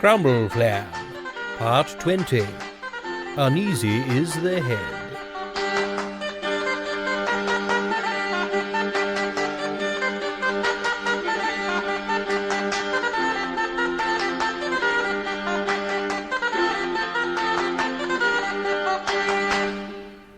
Crumbleflan, Part 20. Uneasy is the head.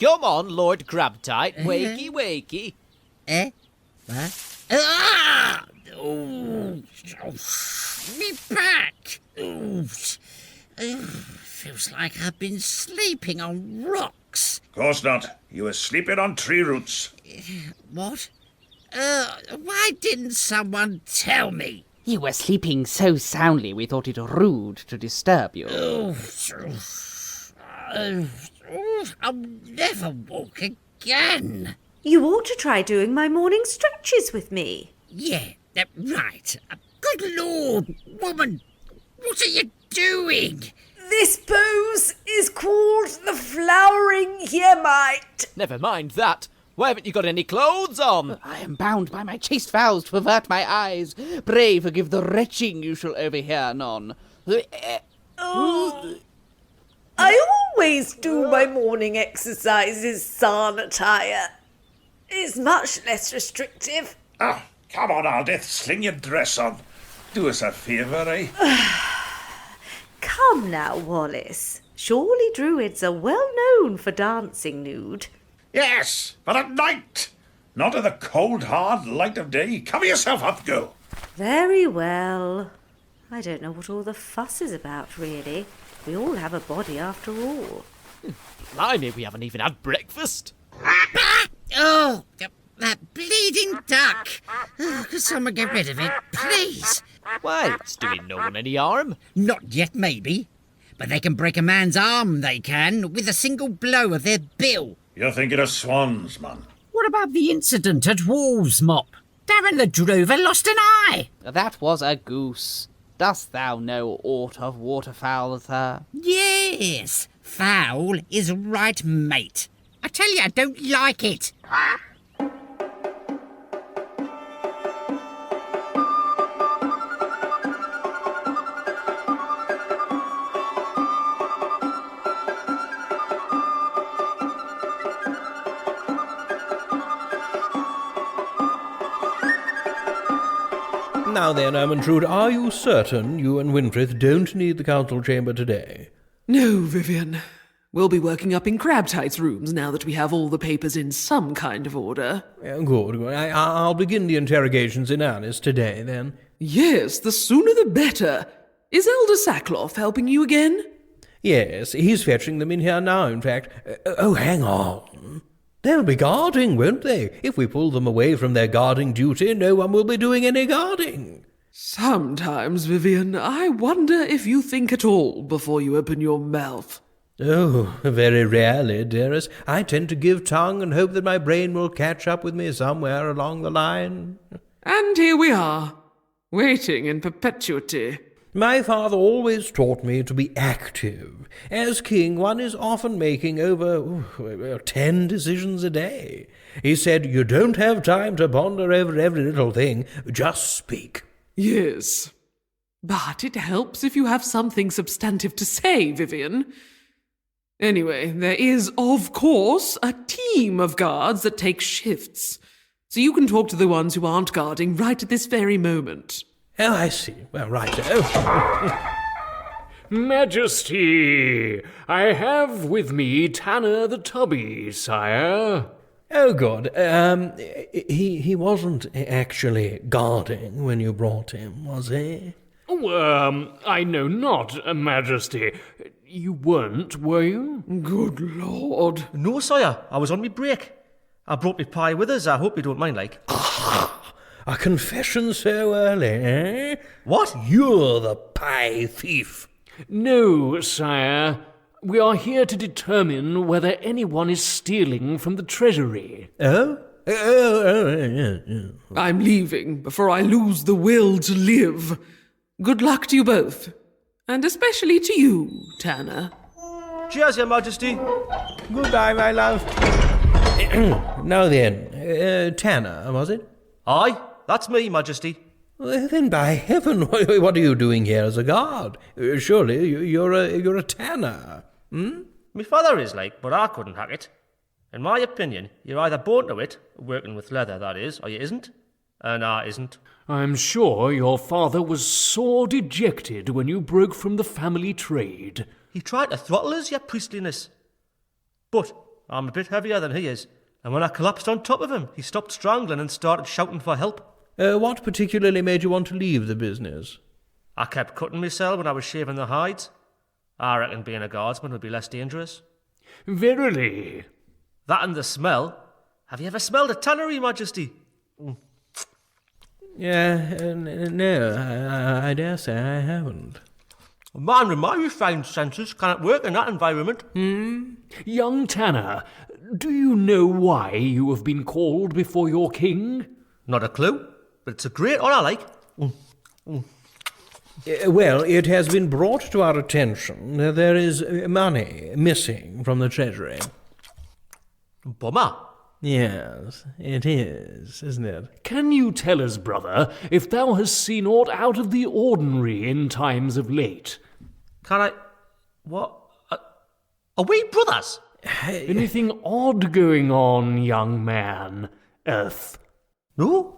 Come on, Lord Grabtight, wakey, wakey. What? Ah! Oh, me back. Feels like I've been sleeping on rocks. Of course not. You were sleeping on tree roots. What? Why didn't someone tell me? You were sleeping so soundly we thought it rude to disturb you. I'll never walk again. You ought to try doing my morning stretches with me. Yeah, right. Good Lord, woman, what are you doing? This pose is called the flowering Yemite. Never mind that. Why haven't you got any clothes on? I am bound by my chaste vows to avert my eyes. Pray forgive the retching you shall overhear anon. I always do my morning exercises san attire. It's much less restrictive. Ah, come on, Aldith, sling your dress on. Do us a favour, eh? Come now, Wallace. Surely druids are well known for dancing nude. Yes, but at night. Not in the cold, hard light of day. Cover yourself up, girl. Very well. I don't know what all the fuss is about, really. We all have a body after all. Blimey, we haven't even had breakfast. Oh, that bleeding duck. Oh, could someone get rid of it, please? Why, it's doing no one any harm. Not yet, maybe. But they can break a man's arm, they can, with a single blow of their bill. You're thinking of swans, man. What about the incident at Wolves Mop? Darren the Drover lost an eye. That was a goose. Dost thou know aught of waterfowl, sir? Yes, foul is right, mate. I tell you, I don't like it. Now then, Ermintrude, are you certain you and Winfrith don't need the council chamber today? No, Vivian. We'll be working up in Crabtight's rooms now that we have all the papers in some kind of order. Good. I'll begin the interrogations in earnest today, then. Yes, the sooner the better. Is Elder Sackcloth helping you again? Yes, he's fetching them in here now, in fact. Hang on. They'll be guarding, won't they? If we pull them away from their guarding duty, no one will be doing any guarding. Sometimes, Vivian, I wonder if you think at all before you open your mouth. Oh, very rarely, dearest. I tend to give tongue and hope that my brain will catch up with me somewhere along the line. And here we are, waiting in perpetuity. My father always taught me to be active. As king, one is often making over 10 decisions a day. He said, you don't have time to ponder over every little thing, just speak. Yes, but it helps if you have something substantive to say, Vivian. Anyway, there is, of course, a team of guards that take shifts, so you can talk to the ones who aren't guarding right at this very moment. Oh, I see. Well, righto. Majesty, I have with me Tanner the Tubby, sire. Oh, good. He wasn't actually guarding when you brought him, was he? Oh, I know not, Majesty. You weren't, were you? Good Lord. No, sire. I was on me break. I brought me pie with us. I hope you don't mind, like. A confession so early, eh? What? You're the pie thief. No, sire. We are here to determine whether anyone is stealing from the treasury. Oh? I'm leaving before I lose the will to live. Good luck to you both. And especially to you, Tanner. Cheers, Your Majesty. Goodbye, my love. Now then, Tanner, was it? Aye, that's me, Majesty. Then by heaven, what are you doing here as a guard? Surely you're a tanner, hmm? My father is like, but I couldn't hack it. In my opinion, you're either born to it, working with leather, that is, or you isn't, and I isn't. I'm sure your father was sore dejected when you broke from the family trade. He tried to throttle us, your priestliness. But I'm a bit heavier than he is, and when I collapsed on top of him, he stopped strangling and started shouting for help. What particularly made you want to leave the business? I kept cutting myself when I was shaving the hides. I reckon being a guardsman would be less dangerous. Verily. That and the smell. Have you ever smelled a tannery, Majesty? No, I dare say I haven't. A man with my refined senses cannot work in that environment. Young Tanner, do you know why you have been called before your king? Not a clue, but it's a great honour, like. Well, it has been brought to our attention that there is money missing from the treasury. Bummer. Yes, it is, isn't it? Can you tell us, brother, if thou hast seen aught out of the ordinary in times of late? Can I... What? Are we brothers? Anything odd going on, young man? Earth. No,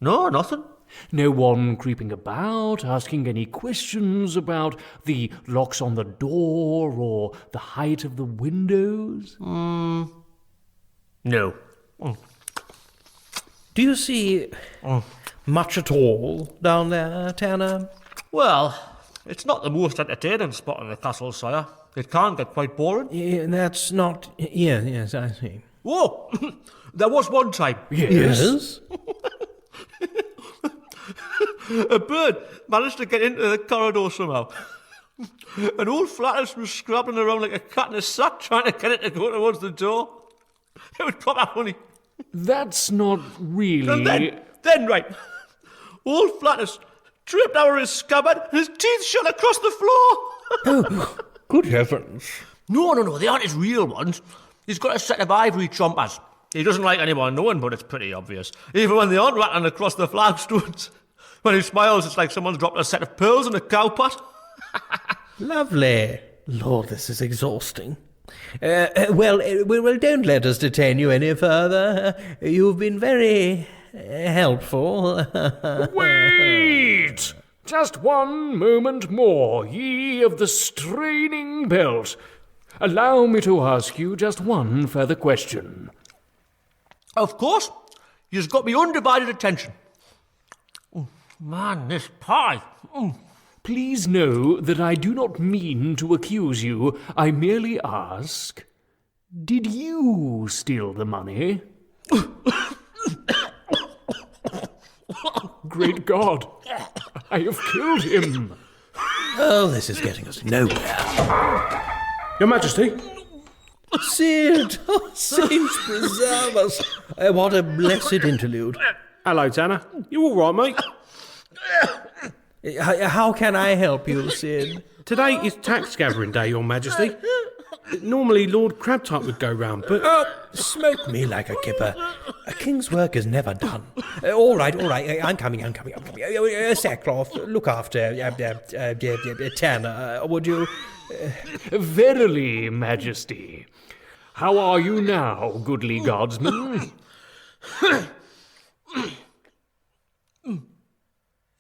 nothing. No one creeping about, asking any questions about the locks on the door or the height of the windows? No. Do you see much at all down there, Tanner? Well, it's not the most entertaining spot in the castle, sire. It can get quite boring. That's not... Yes, I see. Whoa! There was one time. Yes? A bird managed to get into the corridor somehow. And old Flatters was scrabbling around like a cat in a sack trying to get it to go towards the door. It was proper funny. That's not really... And then right, old Flatters tripped over his scabbard and his teeth shot across the floor. Oh, good heavens. No, they aren't his real ones. He's got a set of ivory chompers. He doesn't like anyone knowing, but it's pretty obvious. Even when they aren't rattling across the flagstones. When he smiles, it's like someone's dropped a set of pearls in a cow pot. Lovely. Lord, this is exhausting. Well, don't let us detain you any further. You've been very helpful. Wait! Just one moment more, ye of the straining belt. Allow me to ask you just one further question. Of course. You've got me undivided attention. Man, this pie. Please know that I do not mean to accuse you. I merely ask, did you steal the money? Great God, I have killed him. Oh, this is getting us nowhere. Your Majesty? Sid! Oh, saints preserve us. What a blessed interlude. Hello, Tanner. You all right, mate? How can I help you, Sid? Today is tax gathering day, Your Majesty. Normally Lord Crabtype would go round, but... Oh, smoke me like a kipper. A king's work is never done. All right, I'm coming. Sackcloth, look after Tanner, would you? Verily, Majesty. How are you now, goodly guardsman?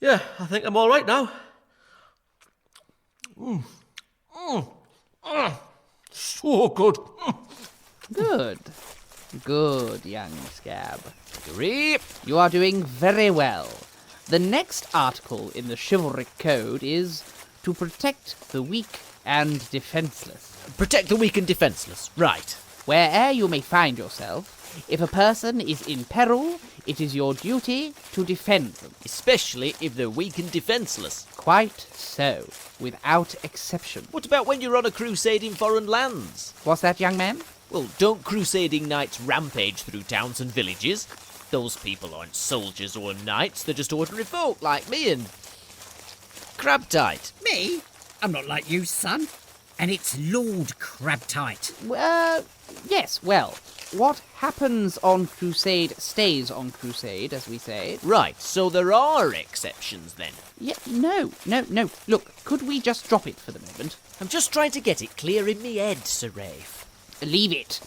Yeah, I think I'm all right now. So good. Good, young scab. Grip. You are doing very well. The next article in the chivalric code is to protect the weak and defenceless. Protect the weak and defenceless. Right. Where'er you may find yourself, if a person is in peril, it is your duty to defend them. Especially if they're weak and defenceless. Quite so, without exception. What about when you're on a crusade in foreign lands? What's that, young man? Well, don't crusading knights rampage through towns and villages? Those people aren't soldiers or knights, they're just ordinary folk like me and... Crabtype. Me? I'm not like you, son. And it's Lord Crabtype. Yes, well, what happens on crusade stays on crusade, as we say. Right, so there are exceptions then. Yeah, no. Look, could we just drop it for the moment? I'm just trying to get it clear in me head, Sir Rafe. Leave it.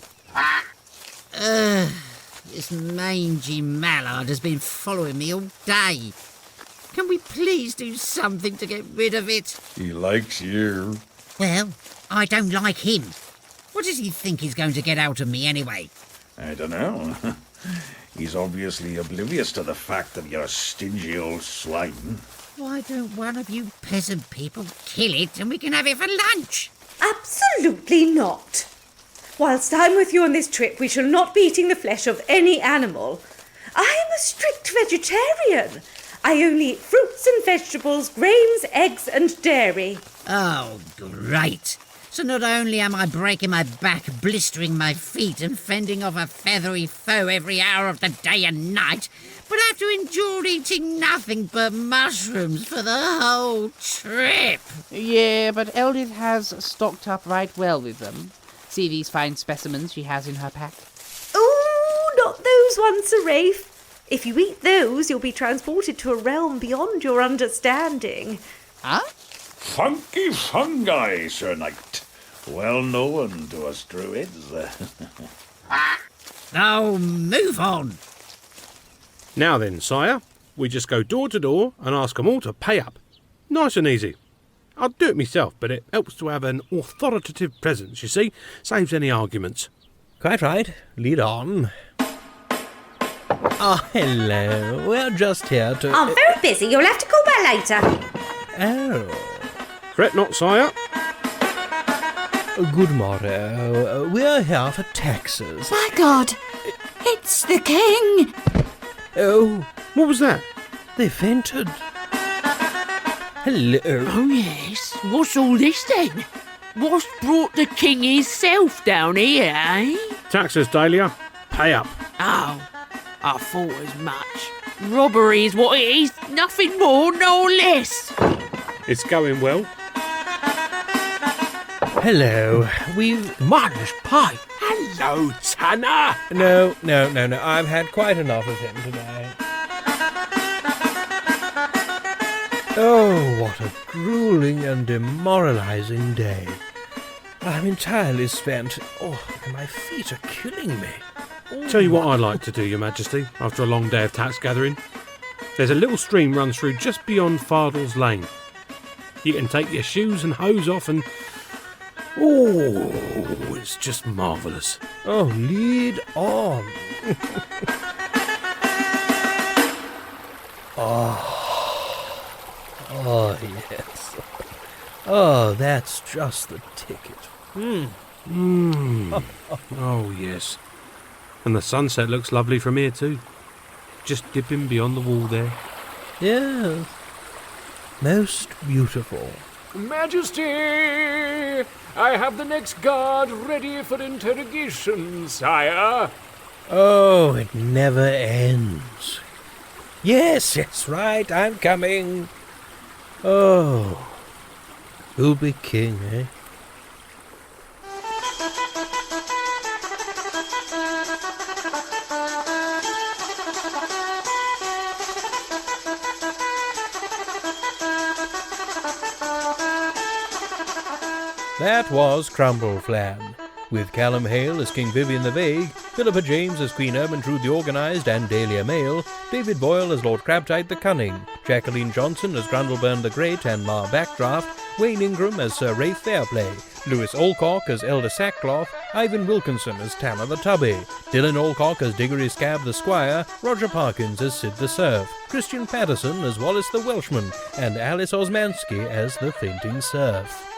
This mangy mallard has been following me all day. Can we please do something to get rid of it? He likes you. Well, I don't like him. What does he think he's going to get out of me anyway? I don't know. He's obviously oblivious to the fact that you're a stingy old swine. Why don't one of you peasant people kill it and we can have it for lunch? Absolutely not. Whilst I'm with you on this trip, we shall not be eating the flesh of any animal. I am a strict vegetarian. I only eat fruits and vegetables, grains, eggs and dairy. Oh, great. So not only am I breaking my back, blistering my feet and fending off a feathery foe every hour of the day and night, but I have to endure eating nothing but mushrooms for the whole trip. Yeah, but Eldith has stocked up right well with them. See these fine specimens she has in her pack? Oh, not those ones, Sir Rafe. If you eat those, you'll be transported to a realm beyond your understanding. Huh? Funky fungi, Sir Knight. Well known to us druids. Oh, move on. Now then, sire, we just go door to door and ask 'em all to pay up. Nice and easy. I'll do it myself, but it helps to have an authoritative presence, you see. Saves any arguments. Quite right. Lead on. Oh, hello. We're just here to... I'm very busy. You'll have to call back later. Oh. Fret not, sire. Good morrow. We're here for taxes. My God! It's the king! Oh, What was that? they fainted. Hello. Oh, yes. What's all this, then? What's brought the king himself down here, eh? Taxes, Dahlia. Pay up. Oh, I thought as much. Robbery is what it is, nothing more nor less. It's going well. Hello. We've... Minus pie. Hello, Tanner. No. I've had quite enough of him today. Oh, what a grueling and demoralizing day. I'm entirely spent. Oh, and my feet are killing me. Tell you what I'd like to do, Your Majesty, after a long day of tax gathering. There's a little stream runs through just beyond Fardell's Lane. You can take your shoes and hose off and... Oh, it's just marvellous. Oh, lead on. Oh, yes. Oh, that's just the ticket. Oh, yes. And the sunset looks lovely from here too. Just dipping beyond the wall there. Yes. Most beautiful. Majesty! I have the next guard ready for interrogation, sire. Oh, it never ends. Yes, right, I'm coming. Oh, who'll be king, eh? That was Crumbleflan, with Callum Hale as King Vivian the Vague, Philippa James as Queen Ermintrude the Organised and Dahlia Mail, David Boyle as Lord Crabtite the Cunning, Jacqueline Johnson as Grundleburn the Great and Mar Backdraft, Wayne Ingram as Sir Rafe Fairplay, Lewis Allcock as Elder Sackcloth, Ivan Wilkinson as Tanner the Tubby, Dylan Allcock as Diggory Scab the Squire, Roger Parkins as Sid the Serf, Christian Patterson as Wallace the Welshman, and Alice Osmanski as the Fainting Serf.